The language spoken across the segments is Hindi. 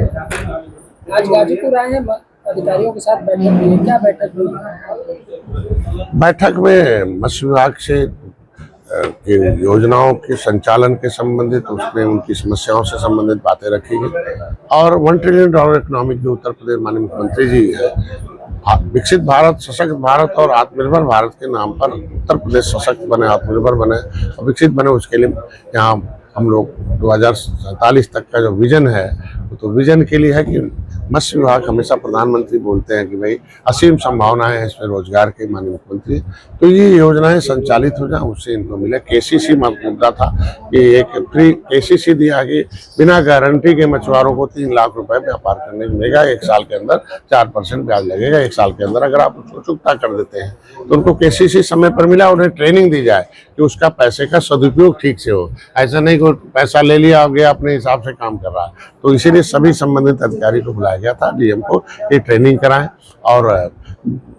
आज गाजीपुर आए हैं, अधिकारियों के साथ बैठक हुई है, क्या बैठक हुई? बैठक में मत्स्य विभाग से की योजनाओं के संचालन के संबंधित, उसमें उनकी समस्याओं से संबंधित बातें रखी गई और $1 ट्रिलियन इकोनॉमिक जो उत्तर प्रदेश माननीय मुख्यमंत्री जी है, विकसित भारत, सशक्त भारत और आत्मनिर्भर भारत के नाम पर उत्तर प्रदेश सशक्त बने, आत्मनिर्भर बने और विकसित बने, उसके लिए यहाँ हम लोग 2047 तक का जो विजन है, तो विजन के लिए है कि मत्स्य विभाग, हमेशा प्रधानमंत्री बोलते हैं कि भाई असीम संभावनाएं हैं इसमें रोजगार के, माननीय मुख्यमंत्री, तो ये योजनाएं संचालित हो जाए, उससे इनको मिले। केसीसी मुद्दा था कि एक फ्री केसीसी दिया कि बिना गारंटी के मछुआरों को 3 लाख रुपए व्यापार करने मिलेगा, 1 साल के अंदर 4% ब्याज लगेगा, 1 साल के अंदर अगर आप उसको चुकता कर देते हैं तो उनको केसीसी समय पर मिला, उन्हें ट्रेनिंग दी जाए कि उसका पैसे का सदुपयोग ठीक से हो, ऐसा नहीं कि पैसा ले लिया गया अपने हिसाब से काम कर रहा है। तो इसीलिए सभी संबंधित अधिकारी को बुलाया गया था, डीएम को, ये ट्रेनिंग कराएं और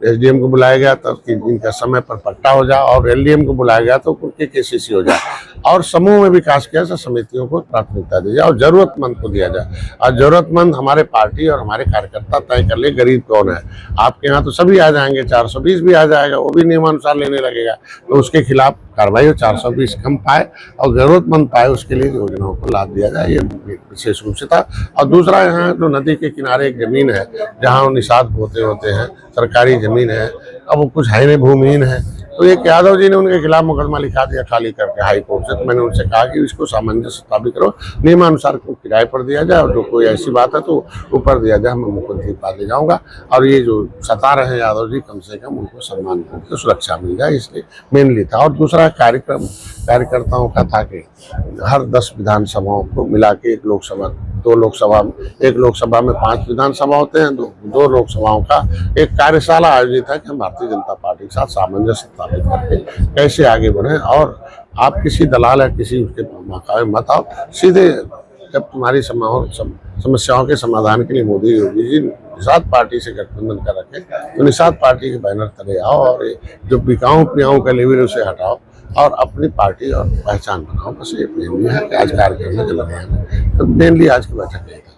एसडीएम को बुलाया गया था कि इनका समय पर पट्टा हो जाए और एलडीएम को बुलाया गया तो उनके केसीसी हो जाए और समूह में विकास किया जाए, समितियों को प्राथमिकता दी जाए और जरूरतमंद को दिया जाए। और जरूरतमंद हमारे पार्टी और हमारे कार्यकर्ता तय कर ले गरीब कौन है। आपके यहाँ तो सभी आ जाएंगे, 420 भी आ जाएगा, वो भी नियमानुसार लेने लगेगा, तो उसके खिलाफ कार्रवाई हो, 420 कम पाए और जरूरतमंद पाए, उसके लिए योजनाओं को लाभ दिया जाए, ये विशेष रूप से था। और दूसरा, यहाँ जो नदी के किनारे एक जमीन है जहाँ निषाद बोते होते हैं, सरकारी जमीन है, अब वो कुछ है नहीं, भूमिहीन है, तो एक यादव जी ने उनके खिलाफ मुकदमा लिखा दिया खाली करके हाई कोर्ट से। तो मैंने उनसे कहा कि इसको सामंजस्य स्थापित करो, नियमानुसार को किराए पर दिया जाए और जो कोई ऐसी बात है तो ऊपर दिया जाए, मैं मुख्यमंत्री के पास ले जाऊंगा और ये जो सता रहे यादव जी, कम से कम उनको सम्मान करके सुरक्षा मिल जाए, इसलिए मेनली था। और दूसरा कार्यकर्ताओं का था कि हर 10 विधानसभाओं को मिला के एक लोकसभा, 2 लोकसभा, एक लोकसभा में 5 विधानसभा होते हैं, 2 लोकसभाओं का एक कार्यशाला आयोजित है कि हम भारतीय जनता पार्टी के साथ सामंजस्य स्थापित करके कैसे आगे बढ़े। और आप किसी दलाल या किसी उसके मकावे मत आओ, सीधे जब तुम्हारी समस्याओं के समाधान के लिए मोदी योगी जी निषाद पार्टी से गठबंधन कर रखे तो निषाद पार्टी के बैनर तले आओ और जो बिकाऊ पियाओं का लेवल उसे हटाओ और अपनी पार्टी और पहचान बनाओ। बस ये मेनली है कि आज कार्यक्रम चल रहे हैं, तो मेनली आज की बैठक है।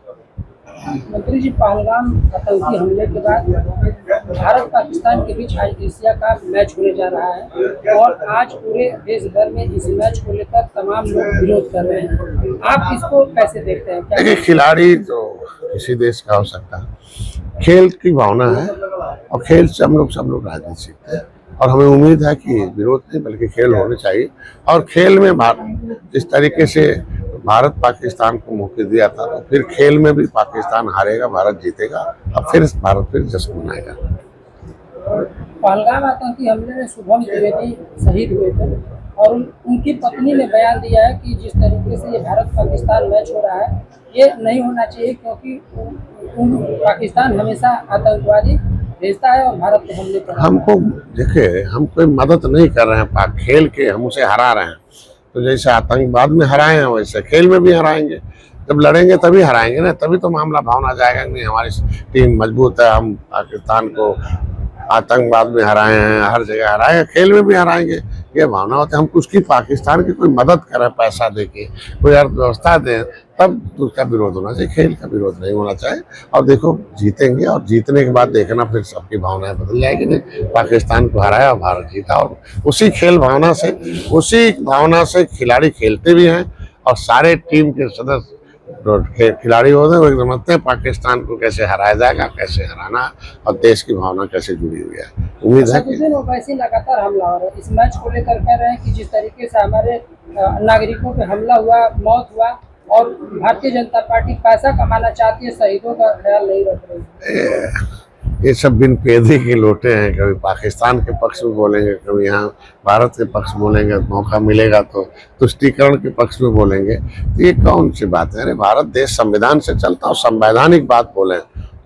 मंत्री जी, पहलगाम आतंकी हमले के बाद भारत पाकिस्तान के बीच आज एशिया का मैच होने जा रहा है और आज पूरे देश भर में इस मैच को लेकर तमाम लोग विरोध कर रहे हैं, आप इसको कैसे देखते हैं? देखिए, खिलाड़ी तो किसी देश का हो सकता है, खेल की भावना है और खेल से हम लोग सब लोग राजनीति सीखते हैं और हमें उम्मीद है कि विरोध नहीं बल्कि खेल होने चाहिए। और खेल में भारत जिस तरीके से भारत पाकिस्तान को मौके दिया था, तो फिर खेल में भी पाकिस्तान हारेगा, भारत जीतेगा और फिर भारत फिर जश्न मनाएगा। पहलगाम आतंकी हमले में शुभम त्रिवेदी शहीद हुए थे और उनकी पत्नी ने बयान दिया है कि जिस तरीके से ये भारत पाकिस्तान मैच हो रहा है ये नहीं होना चाहिए, क्योंकि पाकिस्तान हमेशा आतंकवादी भेजता है और भारत पे हमले कर। हमको देखिए, हम कोई मदद नहीं कर रहे हैं, खेल के हम उसे हरा रहे हैं। तो जैसे आतंकवाद में हराए हैं वैसे खेल में भी हराएंगे, जब लड़ेंगे तभी हराएंगे ना, तभी तो मामला भावना जाएगा नहीं हमारी टीम मजबूत है, हम पाकिस्तान को आतंकवाद में हराए हैं, हर जगह हराए हैं, खेल में भी हराएंगे, ये भावना होती है। हम उसकी पाकिस्तान की कोई मदद करें, पैसा दे के कोई अर्थव्यवस्था दें, तब तो उसका विरोध होना चाहिए, खेल का विरोध नहीं होना चाहिए। और देखो, जीतेंगे और जीतने के बाद देखना फिर सबकी भावनाएं बदल जाएगी। नहीं, पाकिस्तान को हराया और भारत जीता और उसी खेल भावना से, उसी भावना से खिलाड़ी खेलते भी हैं और सारे टीम के सदस्य खिलाड़ी होते हैं, वो समझते हैं पाकिस्तान को कैसे हराया जाएगा, कैसे हराना और देश की भावना कैसे जुड़ी हुई है। उम्मीद है कि वैसे लगातार हमला हो रहा है, इस मैच को लेकर कह रहे हैं कि जिस तरीके से हमारे नागरिकों पे हमला हुआ, मौत हुआ और भारतीय जनता पार्टी पैसा कमाना चाहती है, शहीदों का ख्याल नहीं रख रही। ये सब बिन पेदे के लोटे हैं, कभी पाकिस्तान के पक्ष में बोलेंगे, कभी यहाँ भारत के पक्ष बोलेंगे, मौका मिलेगा तो तुष्टीकरण के पक्ष में बोलेंगे। तो ये कौन सी बात है? अरे भारत देश संविधान से चलता और संवैधानिक बात बोले,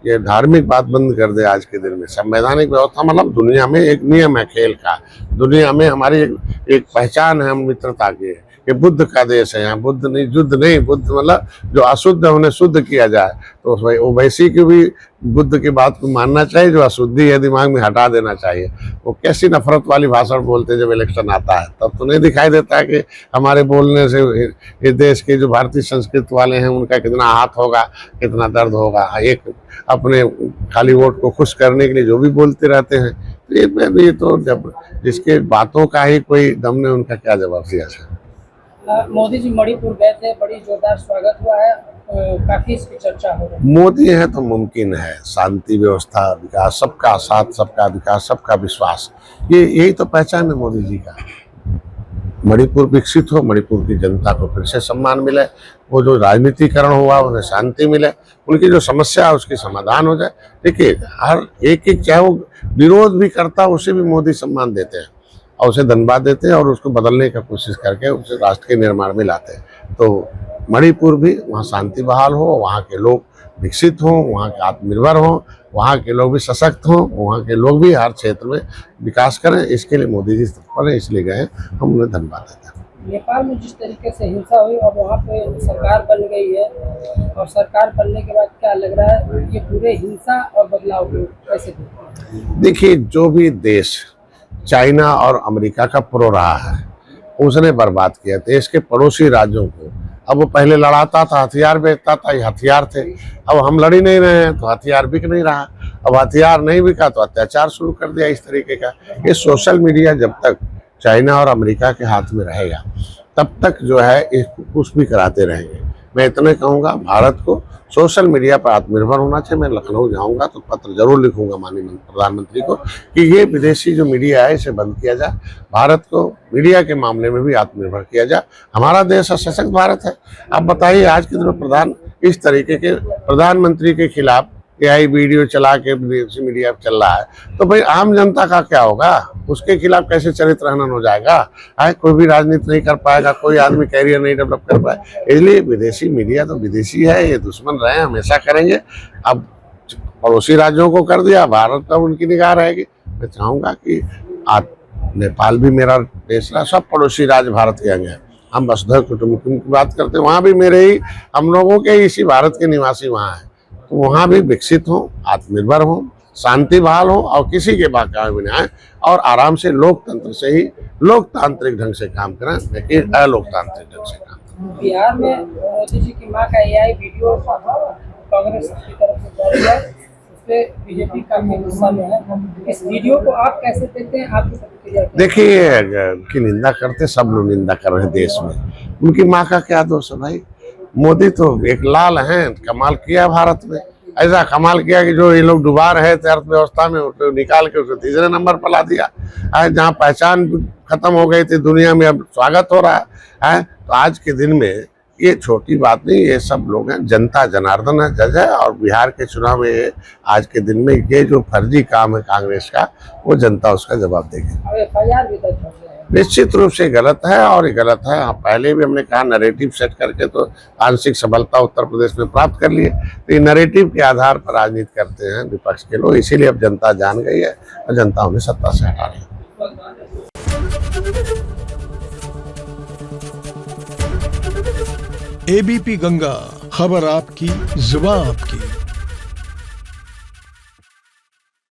ये धार्मिक बात बंद कर दे आज के दिन में। संवैधानिक व्यवस्था मतलब दुनिया में एक नियम है खेल का, दुनिया में हमारी एक पहचान है हम मित्रता की, कि बुद्ध का देश है, यहाँ बुद्ध नहीं, युद्ध नहीं, बुद्ध मतलब जो अशुद्ध है उन्हें शुद्ध किया जाए। तो वो वैसी की भी बुद्ध की बात को मानना चाहिए, जो अशुद्धि है दिमाग में हटा देना चाहिए। वो कैसी नफरत वाली भाषण बोलते हैं जब इलेक्शन आता है, तब तो नहीं दिखाई देता कि हमारे बोलने से इस देश के जो भारतीय संस्कृति वाले हैं उनका कितना हाथ होगा, कितना दर्द होगा। एक अपने खाली वोट को खुश करने के लिए जो भी बोलते रहते हैं, ये में भी तो जब जिसके बातों का ही कोई दम ने उनका क्या जवाब दिया है। मोदी जी मणिपुर गए थे, बड़ी जोरदार स्वागत हुआ है, काफी इसकी चर्चा हो रही है। मोदी है तो मुमकिन है, शांति व्यवस्था विकास, सबका साथ सबका विकास सबका विश्वास, ये यही तो पहचान है मोदी जी का। मणिपुर विकसित हो, मणिपुर की जनता को फिर से सम्मान मिले, वो जो राजनीतिकरण हुआ उन्हें शांति मिले, उनकी जो समस्या है उसकी समाधान हो जाए। देखिए हर एक चाहे वो विरोध भी करता उसे भी मोदी सम्मान देते हैं और उसे धन्यवाद देते हैं और उसको बदलने का कोशिश करके उसे राष्ट्र के निर्माण में लाते हैं। तो मणिपुर भी वहाँ शांति बहाल हो, वहाँ के लोग विकसित हों, वहाँ के आत्मनिर्भर हों, वहाँ के लोग भी सशक्त हों, वहाँ के लोग भी हर क्षेत्र में विकास करें, इसके लिए मोदी जी तत्पर हैं, इसलिए गए, हम उन्हें धन्यवाद देते हैं। नेपाल में जिस तरीके से हिंसा हुई और वहाँ पे सरकार बन गई है, और सरकार बनने के बाद क्या लग रहा है ये पूरे हिंसा और बदलाव को कैसे देखते हैं? देखिए जो भी देश चाइना और अमेरिका का प्रो रहा है उसने बर्बाद किया देश के पड़ोसी राज्यों को। अब वो पहले लड़ाता था, हथियार बेचता था, ये हथियार थे। अब हम लड़ ही नहीं रहे हैं तो हथियार बिक नहीं रहा, अब हथियार नहीं बिका तो अत्याचार शुरू कर दिया इस तरीके का। ये सोशल मीडिया जब तक चाइना और अमेरिका के हाथ में रहेगा तब तक जो है इसको कुछ भी कराते रहेंगे। मैं इतना कहूँगा भारत को सोशल मीडिया पर आत्मनिर्भर होना चाहिए। मैं लखनऊ जाऊंगा तो पत्र जरूर लिखूंगा माननीय प्रधानमंत्री को कि ये विदेशी जो मीडिया है इसे बंद किया जाए, भारत को मीडिया के मामले में भी आत्मनिर्भर किया जाए। हमारा देश सशक्त भारत है। अब बताइए आज के दिन इस तरीके के प्रधानमंत्री के खिलाफ AI वीडियो चला के विदेशी मीडिया चल रहा है तो भाई आम जनता का क्या होगा, उसके खिलाफ कैसे चरित्र हनन हो जाएगा। कोई भी राजनीति नहीं कर पाएगा, कोई आदमी कैरियर नहीं डेवलप कर पाए। इसलिए विदेशी मीडिया तो विदेशी है, ये दुश्मन रहे, हमेशा करेंगे। अब पड़ोसी राज्यों को कर दिया, भारत पर उनकी निगाह रहेगी। मैं चाहूँगा कि नेपाल भी मेरा देश रहा, सब पड़ोसी राज्य भारत के अंग हैं। हम वसुधैव कुटुंबकम की बात करते हैं, वहाँ भी मेरे ही हम लोगों के इसी भारत के निवासी वहाँ हैं, तो वहाँ भी विकसित हो, आत्मनिर्भर हो, शांति बहाल हो और किसी के बाकावे में आए और आराम से लोकतंत्र से ही लोकतांत्रिक ढंग से काम करें, लेकिन अलोकतांत्रिक ढंग से काम करें। बिहार में मोदी जी की मां का AI वीडियो कांग्रेस की तरफ से जारी है, उसपे बीजेपी काफी गुस्सा में है। इस वीडियो को आप कैसे देखते हैं, आपकी प्रतिक्रिया क्या है? देखिए उनकी निंदा करते, सब लोग निंदा कर रहे हैं देश में, उनकी माँ का क्या दोष है भाई। मोदी तो एक लाल हैं, कमाल किया भारत में, ऐसा कमाल किया कि जो ये लोग डुबा रहे थे अर्थव्यवस्था में उसको निकाल के उसे तीसरे नंबर पर ला दिया है। जहाँ पहचान खत्म हो गई थी दुनिया में, अब स्वागत हो रहा है। तो आज के दिन में ये छोटी बात नहीं, ये सब लोग हैं, जनता जनार्दन है, जज है। और बिहार के चुनाव में आज के दिन में ये जो फर्जी काम है कांग्रेस का, वो जनता उसका जवाब देगी। FIR भी दर्ज हो गया है। निश्चित रूप से गलत है और ये गलत है। पहले भी हमने कहा नैरेटिव सेट करके तो आंशिक सफलता उत्तर प्रदेश में प्राप्त कर लिए, तो ये नैरेटिव के आधार पर राजनीति करते हैं विपक्ष के लोग, इसीलिए अब जनता जान गई है और जनता उन्हें सत्ता से हटा रही है। ABP गंगा, खबर आपकी, जुबान आपकी।